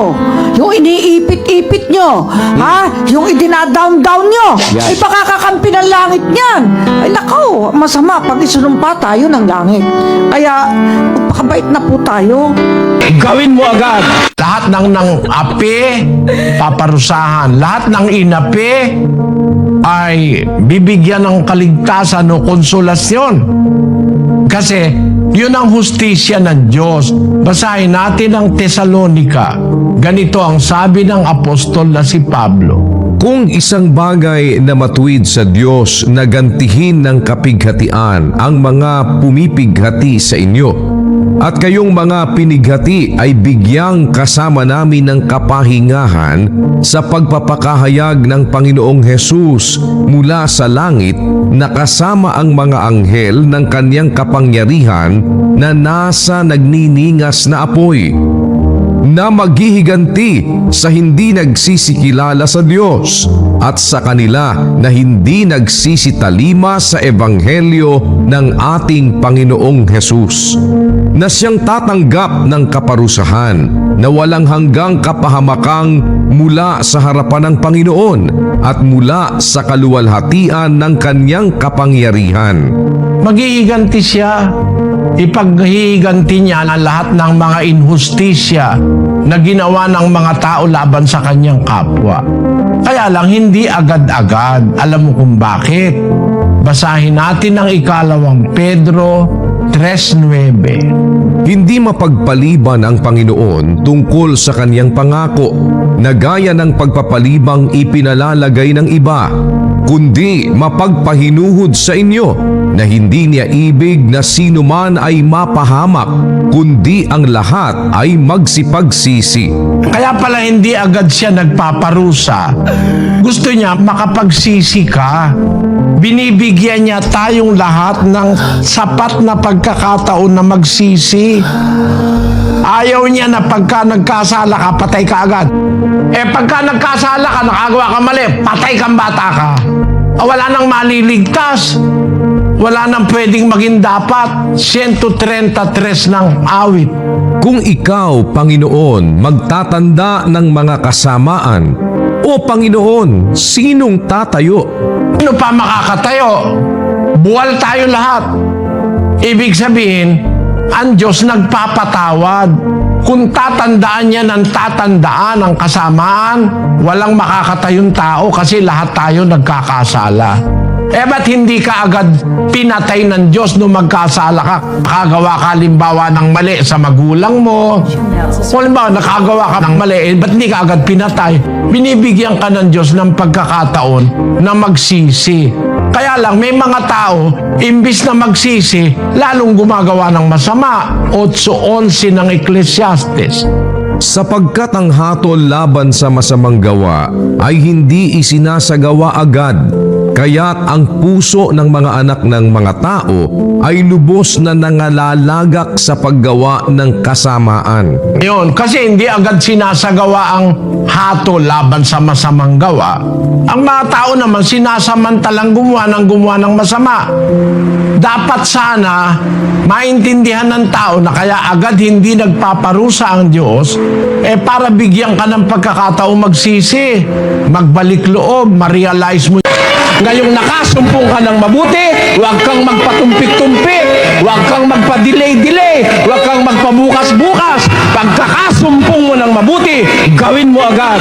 nyo, yung iniipit-ipit nyo, ha? Yung idinadown-down nyo, ay baka kakampi ng langit niyan. Ay nako, masama pag isunumpa tayo ng langit. Kaya, magpakabait na po tayo. Gawin mo agad. Lahat ng api, paparusahan. Lahat ng inapi ay bibigyan ng kaligtasan o konsolasyon. Kasi yun ang hustisya ng Diyos. Basahin natin ang Tesalonica. Ganito ang sabi ng apostol na si Pablo. Kung isang bagay na matuwid sa Diyos na gantihin ng kapighatian ang mga pumipighati sa inyo, at kayong mga pinighati ay bigyang kasama namin ng kapahingahan sa pagpapakahayag ng Panginoong Hesus mula sa langit na kasama ang mga anghel ng kanyang kapangyarihan na nasa nagniningas na apoy, na maghihiganti sa hindi nagsisikilala sa Diyos at sa kanila na hindi nagsisitalima sa ebanghelyo ng ating Panginoong Hesus, na siyang tatanggap ng kaparusahan na walang hanggang kapahamakang mula sa harapan ng Panginoon at mula sa kaluwalhatian ng kanyang kapangyarihan. Maghihiganti siya. Ipaghihiganti niya ang lahat ng mga inhustisya na ginawa ng mga tao laban sa kanyang kapwa. Kaya lang hindi agad-agad. Alam mo kung bakit? Basahin natin ang 2 Pedro 3:9. Hindi mapagpaliban ang Panginoon tungkol sa kanyang pangako na gaya ng pagpapalibang ipinalalagay ng iba, kundi mapagpahinuhod sa inyo na hindi niya ibig na sino man ay mapahamak, kundi ang lahat ay magsipagsisi. Kaya pala hindi agad siya nagpaparusa. Gusto niya makapagsisi ka. Binibigyan niya tayong lahat ng sapat na pagkakataon na magsisi. Ayaw niya na pagka nagkasala ka, patay ka agad. Pagka nagkasala ka, nakagawa ka mali, patay kang bata ka. Wala nang maliligtas. Wala nang pwedeng maging dapat. 133 ng awit. Kung ikaw, Panginoon, magtatanda ng mga kasamaan, o Panginoon, sinong tatayo? Ano pa makakatayo? Buwal tayo lahat. Ibig sabihin, ang Diyos nagpapatawad. Kung tatandaan niya ng tatandaan ang kasamaan, walang makakatayong tao kasi lahat tayo nagkakasala. Ba't hindi ka agad pinatay ng Diyos nung magkasala ka? Nakagawa ka halimbawa ng mali sa magulang mo. O halimbawa, nakagawa ka ng mali, ba't hindi ka agad pinatay? Binibigyan ka ng Diyos ng pagkakataon na magsisi. Kaya lang, may mga tao, imbis na magsisi, lalong gumagawa ng masama. 8:11 ng Ecclesiastes. Sapagkat ang hatol laban sa masamang gawa ay hindi isinasagawa agad, kaya't ang puso ng mga anak ng mga tao ay lubos na nangalalagak sa paggawa ng kasamaan. Yun, kasi hindi agad sinasagawa ang hatol laban sa masamang gawa. Ang mga tao naman sinasamantalang gumawa ng masama. Dapat sana maintindihan ng tao na kaya agad hindi nagpaparusa ang Diyos para bigyan ka ng pagkakataong magsisi, magbalik loob, ma-realize mo. Ngayong nakasumpong ka ng mabuti, huwag kang magpatumpik-tumpik, huwag kang magpa-delay-delay, huwag kang magpabukas-bukas. Pagkakasumpong mo ng mabuti, gawin mo agad.